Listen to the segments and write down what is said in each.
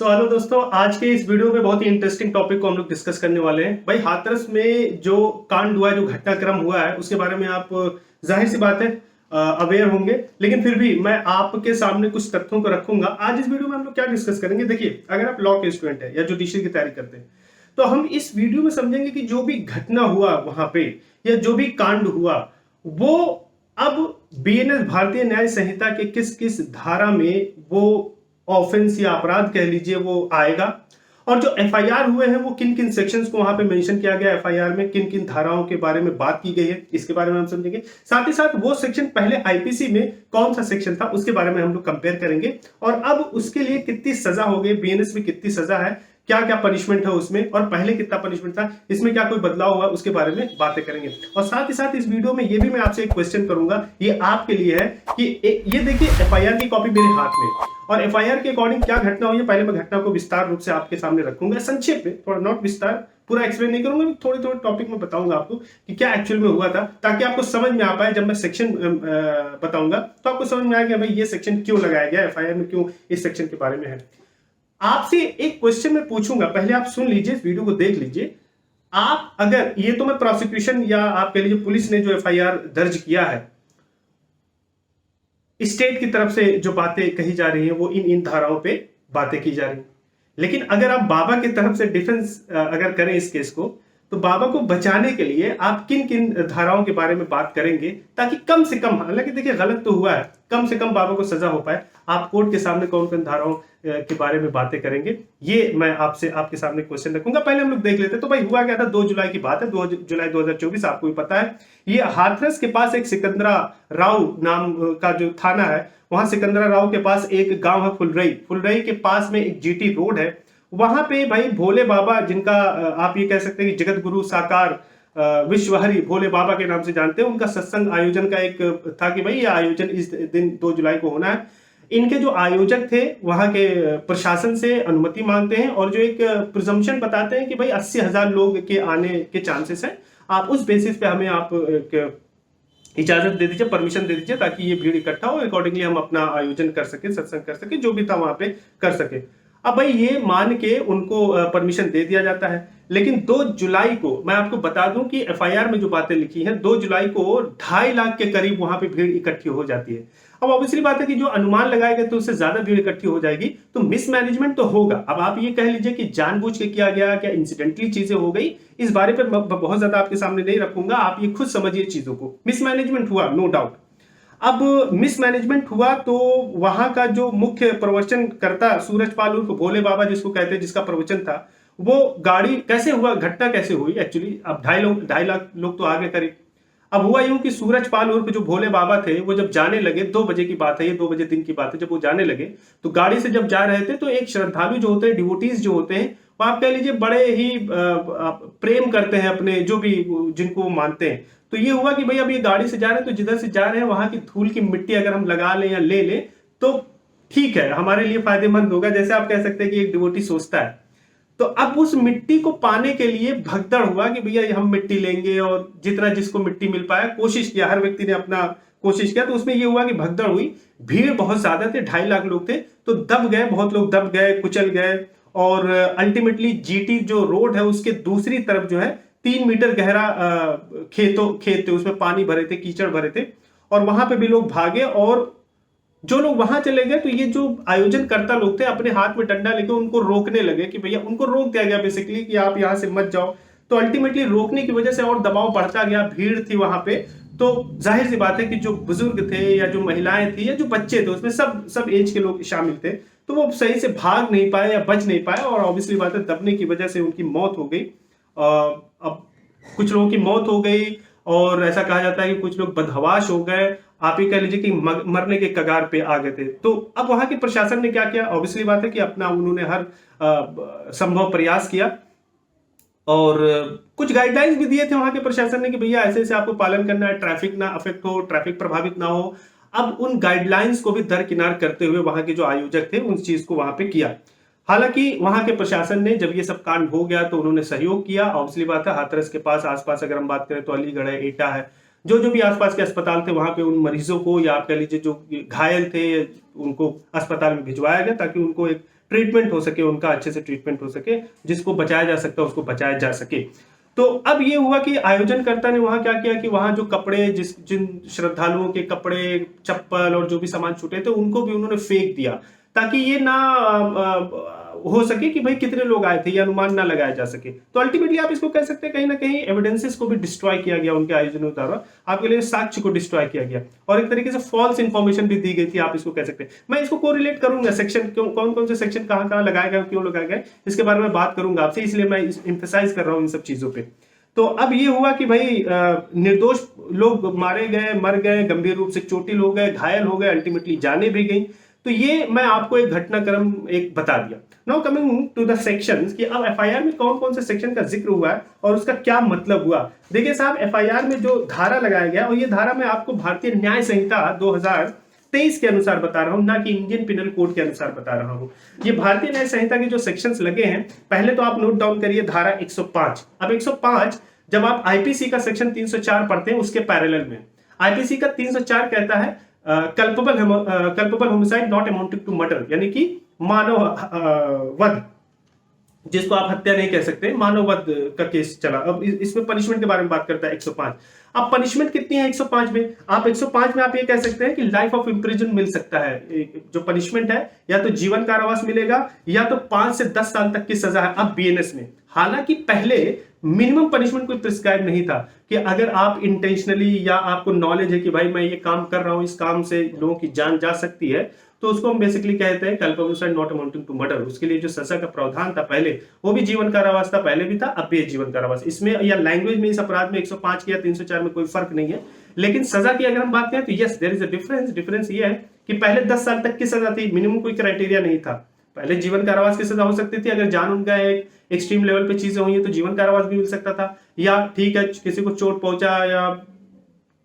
Hello दोस्तों, आज के इस वीडियो में बहुत ही इंटरेस्टिंग टॉपिक को हम लोग डिस्कस करने वाले हैं। भाई, हाथरस में जो कांड हुआ है, जो घटनाक्रम हुआ है, उसके बारे में आप जाहिर सी बात है अवेयर होंगे। लेकिन फिर भी मैं आपके सामने कुछ तथ्यों को रखूंगा। आज इस वीडियो में हम लोग क्या डिस्कस करेंगे, देखिए, अगर आप लॉ के स्टूडेंट है या जुडिशरी की तैयारी करते हैं तो हम इस वीडियो में समझेंगे कि जो भी घटना हुआ वहां पे या जो भी कांड हुआ वो अब बीएनएस भारतीय न्याय संहिता के किस किस धारा में वो ऑफेंस या अपराध कह लीजिए वो आएगा, और जो एफआईआर हुए हैं वो किन किन सेक्शंस को वहां पे मेंशन किया गया, एफआईआर में किन किन धाराओं के बारे में बात की गई है, इसके बारे में हम समझेंगे। साथ ही साथ वो सेक्शन पहले आईपीसी में कौन सा सेक्शन था उसके बारे में हम लोग कंपेयर करेंगे, और अब उसके लिए कितनी सजा हो गई, बीएनएस में कितनी सजा है, क्या क्या पनिशमेंट है उसमें, और पहले कितना पनिशमेंट था, इसमें क्या कोई बदलाव हुआ, उसके बारे में बातें करेंगे। और साथ ही साथ इस वीडियो में ये भी मैं आपसे एक क्वेश्चन करूंगा, ये आपके लिए है कि ये देखिए, एफआईआर की कॉपी मेरे हाथ में, और एफआईआर के अकॉर्डिंग क्या घटना हुई है, पहले मैं घटना को विस्तार रूप से आपके सामने रखूंगा, संक्षेप में, थोड़ा नॉट विस्तार, पूरा एक्सप्लेन नहीं करूंगा, थोड़े थोड़े टॉपिक में बताऊंगा आपको कि क्या एक्चुअल में हुआ था, ताकि आपको समझ में आ पाए। जब मैं सेक्शन बताऊंगा तो आपको समझ में आएगा भाई ये सेक्शन क्यों लगाया गया, एफआईआर में क्यों इस सेक्शन के बारे में है। आपसे एक क्वेश्चन मैं पूछूंगा, पहले आप सुन लीजिए, इस वीडियो को देख लीजिए। आप अगर, ये तो मैं प्रोसिक्यूशन या आप कह लीजिए पुलिस ने जो एफआईआर दर्ज किया है, स्टेट की तरफ से जो बातें कही जा रही हैं वो इन धाराओं पे बातें की जा रही हैं। लेकिन अगर आप बाबा की तरफ से डिफेंस अगर करें इस केस को, तो बाबा को बचाने के लिए आप किन किन धाराओं के बारे में बात करेंगे, ताकि कम से कम, हालांकि देखिए गलत तो हुआ है, कम से कम बाबा को सजा हो पाए। आप कोर्ट के सामने कौन कौन धाराओं के बारे में बातें करेंगे, ये मैं आपसे आपके सामने क्वेश्चन रखूंगा। पहले हम लोग देख लेते हैं। तो भाई हुआ क्या था, 2 जुलाई की बात है, 2 जुलाई 2024, आपको भी पता है। ये हाथरस के पास एक सिकंदरा राव नाम का जो थाना है, वहां सिकंदरा राव के पास एक गांव है फुलरई, फुलरई के पास में एक जीटी रोड है। वहां पे भाई भोले बाबा, जिनका आप ये कह सकते हैं कि जगत गुरु साकार विश्वहरि भोले बाबा के नाम से जानते हैं, उनका सत्संग आयोजन का एक था कि भाई ये आयोजन इस दिन 2 जुलाई को होना है। इनके जो आयोजक थे वहां के प्रशासन से अनुमति मांगते हैं, और जो एक प्रिजम्पशन बताते हैं कि भाई 80,000 लोग के आने के चांसेस है, आप उस बेसिस पे हमें आप इजाजत दे दीजिए, परमिशन दे दीजिए, ताकि ये भीड़ इकट्ठा हो, अकॉर्डिंगली हम अपना आयोजन कर सके, सत्संग कर सके, जो भी था वहां पे कर सके। अब भाई ये मान के उनको परमिशन दे दिया जाता है। लेकिन 2 जुलाई को मैं आपको बता दूं कि एफआईआर में जो बातें लिखी हैं, 2 जुलाई को 2.5 लाख के करीब वहां पे भीड़ इकट्ठी हो जाती है। अब ऑब्वियसली बात है कि जो अनुमान लगाया गया तो उससे ज्यादा भीड़ इकट्ठी हो जाएगी, तो मिसमैनेजमेंट तो होगा। अब आप ये कह लीजिए कि जानबूझ के किया गया, क्या इंसिडेंटली चीजें हो गई, इस बारे पर मैं बहुत ज्यादा आपके सामने नहीं रखूंगा, आप ये खुद समझिए चीजों को। मिसमैनेजमेंट हुआ, नो डाउट। अब मिसमैनेजमेंट हुआ तो वहां का जो मुख्य प्रवचन करता सूरजपाल उर्फ भोले बाबा जिसको कहते हैं, जिसका प्रवचन था, वो गाड़ी कैसे हुआ, घटना कैसे हुई एक्चुअली। अब 2.5 लाख लोग तो आ गए करीब। अब हुआ यूं कि सूरजपाल उर्फ जो भोले बाबा थे, वो जब जाने लगे, 2 बजे की बात है, ये 2 बजे दिन की बात है, जब वो जाने लगे तो गाड़ी से जब जा रहे थे तो एक श्रद्धालु जो होते हैं, डिवोटीज जो होते हैं, वो आप कह लीजिए बड़े ही प्रेम करते हैं अपने जो भी, जिनको वो मानते हैं। तो ये हुआ कि भाई अब ये गाड़ी से जा रहे हैं, तो जिधर से जा रहे हैं वहां की धूल की मिट्टी अगर हम लगा लें या ले लें तो ठीक है, हमारे लिए फायदेमंद होगा। जैसे आप कह सकते हैं कि एक डिवोटी सोचता है। तो अब उस मिट्टी को पाने के लिए भगदड़ हुआ कि भैया हम मिट्टी लेंगे, और जितना जिसको मिट्टी मिल पाया कोशिश किया, हर व्यक्ति ने अपना कोशिश किया। तो उसमें ये हुआ कि भगदड़ हुई, भीड़ बहुत ज्यादा थे, 2.5 लाख लोग थे, तो दब गए, बहुत लोग दब गए, कुचल गए, और अल्टीमेटली जीटी जो रोड है उसके दूसरी तरफ जो है 3 मीटर गहरा खेत थे, उसमें पानी भरे थे, कीचड़ भरे थे, और वहां पे भी लोग भागे। और जो लोग वहां चले गए तो ये जो आयोजन करता लोग थे, अपने हाथ में डंडा लेके उनको रोकने लगे कि भैया, उनको रोक दिया गया बेसिकली कि आप यहां से मत जाओ। तो अल्टीमेटली रोकने की वजह से और दबाव बढ़ता गया, भीड़ थी वहां पे। तो जाहिर सी बात है कि जो बुजुर्ग थे या जो महिलाएं थी या जो बच्चे थे, उसमें सब एज के लोग शामिल थे, तो वो सही से भाग नहीं पाए या बच नहीं पाए, और ऑब्वियसली बात है दबने की वजह से उनकी मौत हो गई। अब कुछ लोगों की मौत हो गई, और ऐसा कहा जाता है कि कुछ लोग बदहवाश हो गए, आप ये कह लीजिए कि मरने के कगार पे आ गए थे। तो अब वहां के प्रशासन ने क्या किया, ऑब्वियसली बात है कि अपना उन्होंने हर संभव प्रयास किया, और कुछ गाइडलाइंस भी दिए थे वहां के प्रशासन ने कि भैया ऐसे ऐसे आपको पालन करना है, ट्रैफिक ना अफेक्ट हो, ट्रैफिक प्रभावित ना हो। अब उन गाइडलाइंस को भी दरकिनार करते हुए वहां के जो आयोजक थे उस चीज को वहां पे किया। हालांकि वहां के प्रशासन ने, जब ये सब कांड हो गया तो उन्होंने सहयोग किया। ऑब्वियसली बात है, हाथरस के पास आसपास अगर हम बात करें तो अलीगढ़ है, एटा है, जो जो भी आसपास के अस्पताल थे, वहां पे उन मरीजों को, या आप कह लीजिए जो घायल थे, उनको अस्पताल में भिजवाया गया ताकि उनको एक ट्रीटमेंट हो सके, उनका अच्छे से ट्रीटमेंट हो सके, जिसको बचाया जा सकता है उसको बचाया जा सके। तो अब ये हुआ कि आयोजनकर्ता ने वहां क्या किया कि वहां जो कपड़े, जिन श्रद्धालुओं के कपड़े, चप्पल और जो भी सामान छूटे थे उनको भी उन्होंने फेंक दिया, ताकि ये ना हो सके कि भाई कितने लोग आए थे, ये अनुमान ना लगाया जा सके। तो अल्टीमेटली आप इसको कह सकते हैं कहीं ना कहीं एविडेंसेस को भी डिस्ट्रॉय किया गया उनके आयोजनों द्वारा, आपके लिए साक्ष्य को डिस्ट्रॉय किया गया, और एक तरीके से फॉल्स इंफॉर्मेशन भी दी गई थी, आप इसको कह सकते हैं। मैं इसको कोरिलेट करूंगा, सेक्शन क्यों, कौन कौन से सेक्शन कहां कहां लगाए गए, क्यों लगाए गए, इसके बारे में बात करूंगा आपसे, इसलिए मैं इंफेसाइज कर रहा हूं इन सब चीजों पे। तो अब ये हुआ कि भाई निर्दोष लोग मारे गए, मर गए, गंभीर रूप से चोटिल हो गए, घायल हो गए, अल्टीमेटली जाने भी गई। तो ये मैं आपको एक घटनाक्रम एक बता दिया। Now coming to the sections कि अब एफआईआर में कौन कौन से सेक्शन का जिक्र हुआ है और उसका क्या मतलब हुआ। देखिए साहब, एफआईआर में जो धारा लगाया गया, और ये धारा मैं आपको भारतीय न्याय संहिता 2023 के अनुसार बता रहा हूं, ना कि इंडियन पिनल कोड के अनुसार बता रहा हूं। ये भारतीय न्याय संहिता के जो सेक्शंस लगे हैं, पहले तो आप नोट डाउन करिए धारा 105। अब 105 जब आप आईपीसी का सेक्शन 304 पढ़ते हैं उसके पैरेलल में, आईपीसी का 304 कहता है culpable homicide not amounting to murder, यानी कि मानव वध, जिसको आप हत्या नहीं कह सकते, मानव वध का केस चला। अब इसमें पनिशमेंट के बारे में बात करता है 105। अब पनिशमेंट कितनी है 105 में? आप 105 में आप ये कह सकते हैं कि लाइफ ऑफ इम्प्रिजन मिल सकता है, जो पनिशमेंट है, या तो जीवन कारावास मिलेगा या तो 5 से 10 साल तक की सजा है अब बीएनएस में। हालांकि पहले मिनिमम पनिशमेंट कोई प्रिस्क्राइब नहीं था कि अगर आप इंटेंशनली या आपको नॉलेज है कि भाई मैं ये काम कर रहा हूं, इस काम से लोगों की जान जा सकती है, तो उसको हम बेसिकली कहते हैं culpable not amounting to murder. उसके लिए जो सजा का प्रावधान था पहले, वो भी जीवन कारावास था, पहले भी था, अब भी जीवन कारावास। इसमें या लैंग्वेज में इस अपराध में 105 की या 304 में कोई फर्क नहीं है। लेकिन सजा की अगर हम बात करें तो yes there is a difference. Difference ये है कि पहले 10 साल तक की सजा थी, मिनिमम कोई क्राइटेरिया नहीं था। पहले जीवन कारावास की सजा हो सकती थी, अगर जान उनका एक एक्सट्रीम लेवल पे चीजें हुई है तो जीवन कारावास भी मिल सकता था, या ठीक है किसी को चोट पहुंचा, या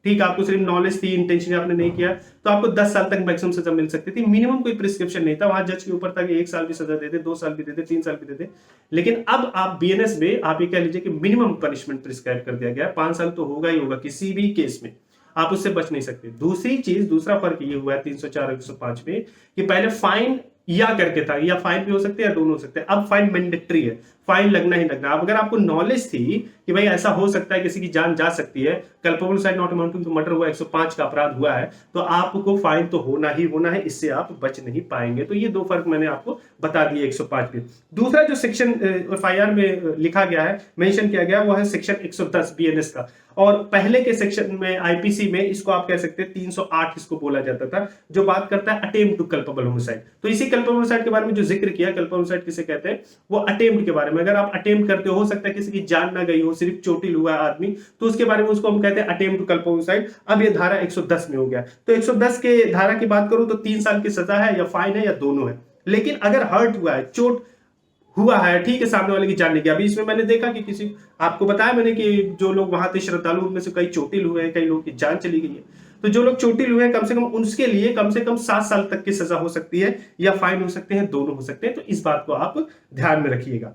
ठीक आपको सिर्फ नॉलेज थी, इंटेंशन आपने नहीं किया, तो आपको 10 साल तक मैक्सिमम सजा मिल सकती थी। मिनिमम कोई प्रिस्क्रिप्शन नहीं था, वहां जज के ऊपर था कि 1 साल भी सजा दे दे, 2 साल भी दे दे, 3 साल भी दे दे। लेकिन अब आप बीएनएस में आप ये कह लीजिए कि मिनिमम पनिशमेंट प्रिस्क्राइब कर दिया गया, 5 साल तो होगा ही होगा किसी भी केस में, आप उससे बच नहीं सकते। दूसरी चीज, दूसरा फर्क ये हुआ है 304 और 105 में कि पहले फाइन या करके था, या फाइन भी हो सकते हैं या दोनों हो सकते हैं, अब फाइन मैंडेटरी है, फाइन लगना ही लगना। अब अगर आपको नॉलेज थी कि भाई ऐसा हो सकता है, किसी की जान जा सकती है, culpable side not amounting to murder हुआ, 105 का अपराध हुआ है, तो आपको फाइन तो होना ही होना है, इससे आप बच नहीं पाएंगे। तो ये 2 फर्क मैंने आपको बता दिए 105 के। दूसरा जो सेक्शन एफआईआर में लिखा गया है, मेंशन किया गया, वो है सेक्शन 110 बीएनएस का। और पहले के सेक्शन में आईपीसी में इसको आप कह सकते हैं 308 इसको बोला जाता था, जो बात करता है अटेम्प्ट टू कल्पेबल होमिसाइड। तो इसी कल्पेबल होमिसाइड के बारे में जो जिक्र किया, कल्पेबल होमिसाइड किसे कहते हैं, वो अटेम्प्ट के बारे में। अगर आप अटेम्प्ट करते हो सकता है किसी की जान ना गई हो, सिर्फ चोटिल हुआ है आदमी, तो उसके बारे में उसको हम कहते हैं अटेम्प्ट टू कल्पेबल होमिसाइड। अब ये धारा 110 में हो गया। तो 110 के धारा की बात करूं तो 3 साल की सजा है, या फाइन है, या दोनों है। लेकिन अगर हर्ट हुआ है, चोट हुआ है, ठीक है, सामने वाले की जान नहीं गई। अभी इसमें मैंने देखा कि किसी, आपको बताया मैंने कि जो लोग वहां थे श्रद्धालु, उनमें से कई चोटिल हुए हैं, कई लोगों की जान चली गई है। तो जो लोग चोटिल हुए हैं, कम से कम उसके लिए कम से कम 7 साल तक की सजा हो सकती है, या फाइन हो सकते हैं, दोनों हो सकते हैं। तो इस बात को आप ध्यान में रखिएगा।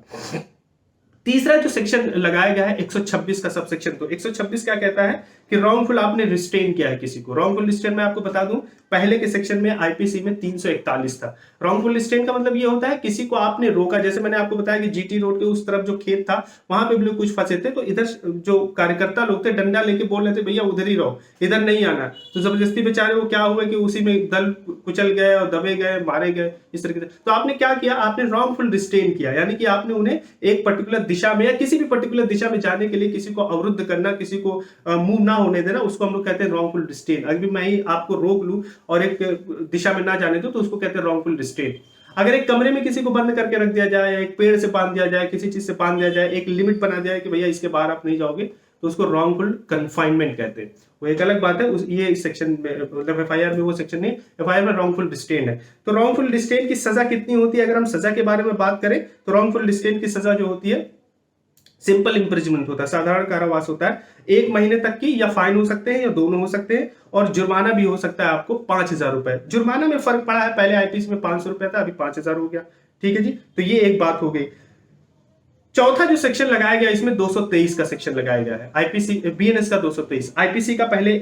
तीसरा जो सेक्शन लगाया गया है 126 का सब सेक्शन, तो 126 क्या कहता है कि रॉन्गफुल आपने रिस्ट्रेन किया है किसी को। रॉन्गफुल रिस्ट्रेन में आपको बता दूं, पहले के सेक्शन में आईपीसी में 341 था। रॉन्गफुल रिस्ट्रेन का मतलब ये होता है किसी को आपने रोका, जैसे मैंने आपको बताया कि जीटी रोड के उस तरफ जो खेत था वहां पे भी लोग कुछ फंसे थे, तो इधर जो कार्यकर्ता लोग थे डंडा लेके बोल रहे थे भैया उधर ही रहो, इधर नहीं आना, तो जबरदस्ती बेचारे वो क्या हुआ कि उसी में दल कुचल गए और दबे गए, मारे गए, इस तरीके से। तो आपने क्या किया, आपने रॉन्गफुल रिस्ट्रेन किया, यानी कि आपने उन्हें एक पर्टिकुलर दिशा में या किसी भी पर्टिकुलर दिशा में जाने के लिए किसी को अवरुद्ध करना, किसी को मूव ना होने देना, उसको हम लोग कहते हैं रॉन्गफुल रिस्ट्रेन। अगर मैं ही आपको रोक लूं और एक दिशा में ना जाने दो, तो उसको कहते हैं रॉन्गफुल रिस्ट्रेन। अगर एक कमरे में किसी को बंद करके रख दिया जाए, एक पेड़ से बांध दिया जाए, किसी चीज से बांध दिया जाए, एक लिमिट बना दिया है कि भैया इसके बाहर आप नहीं जाओगे, तो उसको रॉन्गफुल कन्फाइनमेंट कहते हैं। वो एक अलग बात है, ये इस सेक्शन में, मतलब एफआईआर में वो सेक्शन नहीं, एफआईआर में रॉन्गफुल रिस्ट्रेन है। तो रॉन्गफुल रिस्ट्रेन की सजा कितनी होती है? अगर हम सजा के बारे में बात करें तो रॉन्गफुल रिस्ट्रेन की सजा जो होती है सिंपल इंप्रिजमेंट होता है, साधारण कारावास होता है, 1 महीने तक की, या फाइन हो सकते हैं या दोनों हो सकते हैं, और जुर्माना भी हो सकता है आपको 5000 रुपए। जुर्माना में फर्क पड़ा है, पहले आईपीसी में 500 रुपया था, अभी 5000 हो गया। ठीक है जी, तो ये एक बात हो गई। चौथा जो सेक्शन लगाया गया इसमें 223 का सेक्शन लगाया गया है, आईपीसी बीएनएस का 223। आईपीसी का पहले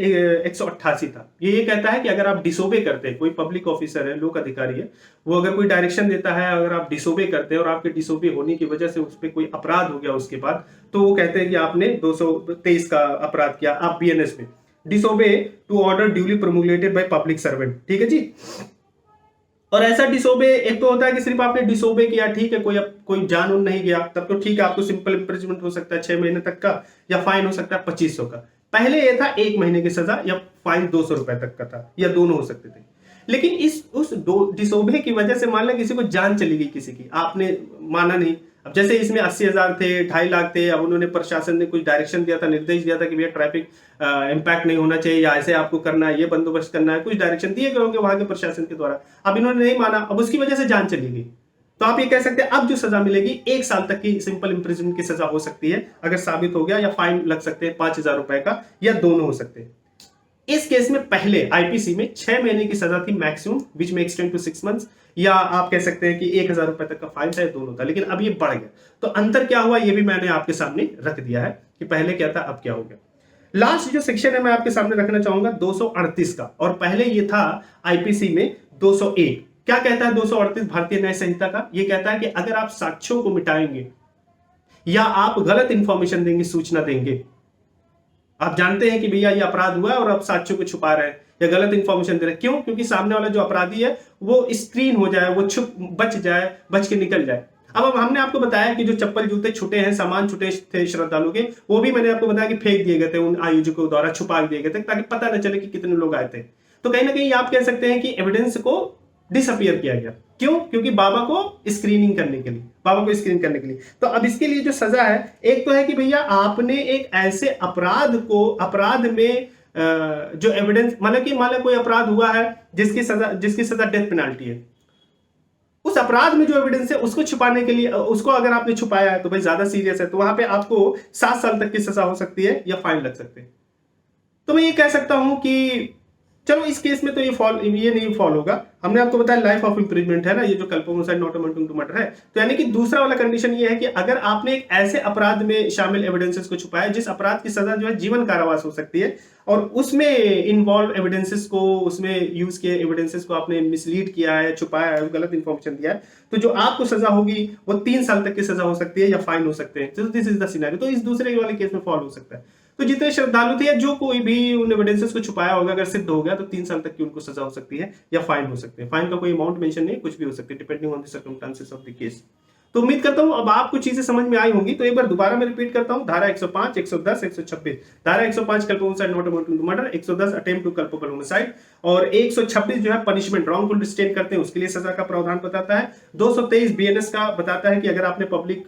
188 था। ये कहता है कि अगर आप डिसोबे करते हैं, कोई पब्लिक ऑफिसर है, लोक अधिकारी है, वो अगर कोई डायरेक्शन देता है, अगर आप डिसोबे करते हैं और आपके डिसोबे होने की वजह से उस पर कोई अपराध हो गया उसके बाद, तो वो कहते हैं कि आपने 223 का अपराध किया, आप बीएनएस में disobey to order duly promulgated by public servant. ठीक है जी। और ऐसा डिसोबे एक तो होता है कि सिर्फ आपने डिसोबे किया, ठीक है, कोई जान उन नहीं गया, तब तो ठीक है, आपको सिंपल इंप्रिजनमेंट हो सकता है 6 महीने तक का, या फाइन हो सकता है 2500 का। पहले ये था 1 महीने की सजा या फाइन 200 रुपए तक का था, या दोनों हो सकते थे। लेकिन उस डिसोबे की वजह से मान लो किसी को जान चली गई किसी की, आपने माना नहीं। अब जैसे इसमें 80,000 थे, 2.5 लाख थे, अब उन्होंने प्रशासन ने कुछ डायरेक्शन दिया था, निर्देश दिया था कि भैया ट्रैफिक इम्पैक्ट नहीं होना चाहिए, या ऐसे आपको करना है, ये बंदोबस्त करना है, कुछ डायरेक्शन दिए गए होंगे वहां के प्रशासन के द्वारा। अब इन्होंने नहीं माना, अब उसकी वजह से जान चली गई, तो आप ये कह सकते हैं अब जो सजा मिलेगी 1 साल तक की सिंपल इंप्रिजनमेंट की सजा हो सकती है अगर साबित हो गया, या फाइन लग सकते हैं 5,000 रुपए का, या दोनों हो सकते हैं। इस केस में पहले आईपीसी में 6 महीने की सजा थी मैक्सिमम, विच में एक्सटेंड टू 6 मंथ्स, या आप कह सकते हैं कि 1,000 रुपए तक का फाइन था, दोनों था। लेकिन अब ये बढ़ गया, तो अंतर क्या हुआ ये भी मैंने आपके सामने रख दिया है कि पहले क्या था अब क्या हो गया। लास्ट जो सेक्शन है मैं आपके सामने रखना चाहूंगा 238 का, और पहले ये था आईपीसी में 201। क्या कहता है 238 भारतीय न्याय संहिता का? ये कहता है कि अगर आप साक्ष्यों को मिटाएंगे या आप गलत इंफॉर्मेशन देंगे, सूचना देंगे, आप जानते हैं कि भैया ये अपराध हुआ है और आप साक्ष्यों को छुपा रहे हैं या गलत इंफॉर्मेशन दे रहे हैं, क्यों? क्योंकि सामने वाला जो अपराधी है वो स्क्रीन हो जाए, वो बच के निकल जाए। अब हमने आपको बताया कि जो चप्पल जूते छूटे हैं, सामान छूटे थे श्रद्धालुओं के, वो भी मैंने आपको बताया कि फेंक दिए गए थे उन आयोजकों द्वारा, छुपा दिए गए थे ताकि पता न चले कि कितने लोग आए थे। तो कहीं ना कहीं आप कह सकते हैं कि एविडेंस को डिसअपियर किया गया। क्यों? क्योंकि बाबा को स्क्रीनिंग करने के लिए, बाबा को स्क्रीन करने के लिए। तो अब इसके लिए जो सजा है, एक तो है कि भैया आपने एक ऐसे अपराध में जो एविडेंस, मतलब कि मान लो कोई अपराध हुआ है जिसकी सजा डेथ पेनाल्टी है, उस अपराध में जो एविडेंस है उसको छुपाने के लिए, उसको अगर आपने छुपाया है तो भाई ज्यादा सीरियस है, तो वहां पे आपको 7 साल तक की सजा हो सकती है या फाइन लग सकते हैं। तो मैं ये कह सकता हूं कि चलो इस केस में तो ये नहीं फॉल होगा। हमने आपको बताया लाइफ ऑफ इंप्रिजमेंट है ना, ये जो कल्पोमोसाइड नॉट अमाउंटिंग टू मर्डर है। तो यानी कि दूसरा वाला कंडीशन ये है कि अगर आपने एक ऐसे अपराध में शामिल एविडेंसेस को छुपाया जिस अपराध की सजा जो है जीवन कारावास हो सकती है, और उसमें इन्वॉल्व एविडेंसेस को, उसमें यूज किए एविडेंसेस को आपने मिसलीड किया है, छुपाया है, गलत इंफॉर्मेशन दिया है, तो जो आपको सजा होगी वो 3 साल तक की सजा हो सकती है या फाइन हो सकते हैं। तो दिस इज द सिनेरियो। तो इस दूसरे वाले केस में फॉल हो सकता है। तो जितने श्रद्धालु थे या जो कोई भी उन एविडेंसेस को छुपाया होगा, अगर सिद्ध हो गया तो 3 साल तक की उनको सजा हो सकती है या फाइन हो सकते हैं। फाइन का कोई अमाउंट मेंशन नहीं, कुछ भी हो सकती है depending on the circumstances of the case. तो उम्मीद करता हूं अब आपको चीजें समझ में आई होंगी। तो एक बार दोबारा मैं रिपीट करता हूं, धारा 105, 110, 126। धारा 105 culpable homicide not amounting to murder, 110 attempt to culpable homicide, और 126 जो है पनिशमेंट, रॉन्गफुल डिस्टेन करते हैं उसके लिए सजा का प्रावधान बताता है। 223 बीएनएस का बताता है कि अगर आपने पब्लिक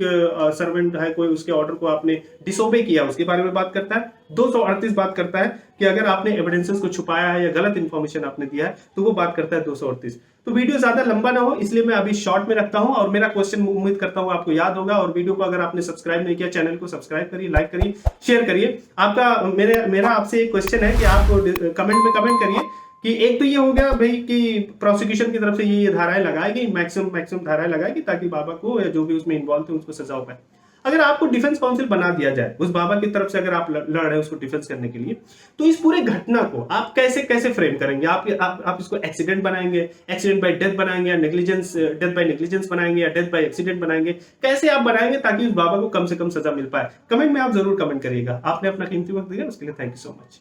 सर्वेंट है कोई, उसके ऑर्डर को आपने डिसोबे किया उसके बारे में बात करता है। 238 बात करता है कि अगर आपने एविडेंसेस को छुपाया है या गलत इंफॉर्मेशन आपने दिया है, तो वो बात करता है 238। तो वीडियो ज्यादा लंबा ना हो इसलिए मैं अभी शॉर्ट में रखता हूं, और मेरा क्वेश्चन उम्मीद करता हूं आपको याद होगा। और वीडियो को अगर आपने सब्सक्राइब नहीं किया, चैनल को सब्सक्राइब करिए, लाइक करिए, शेयर करिए। आपका मेरा आपसे एक क्वेश्चन है कि आप कमेंट में कमेंट करिए कि एक तो ये हो गया भाई कि प्रोसिक्यूशन की तरफ से ये धाराएं लगाएगी, मैक्सिमम धाराएं लगाएगी ताकि बाबा को या जो भी उसमें इन्वॉल्व थे उसको सजा हो पाए। अगर आपको डिफेंस काउंसिल बना दिया जाए उस बाबा की तरफ से, अगर आप लड़ रहे हैं उसको डिफेंस करने के लिए, तो इस पूरे घटना को आप कैसे फ्रेम करेंगे? आप इसको एक्सीडेंट बनाएंगे, एक्सीडेंट बाय डेथ बनाएंगे, या नेग्लिजेंस, डेथ बाय नेग्लिजेंस बनाएंगे, या डेथ बाय एक्सीडेंट बनाएंगे? कैसे आप बनाएंगे ताकि उस बाबा को कम से कम सजा मिल पाए? कमेंट में आप जरूर कमेंट करिएगा। आपने अपना कीमती वक्त दिया उसके लिए थैंक यू सो मच।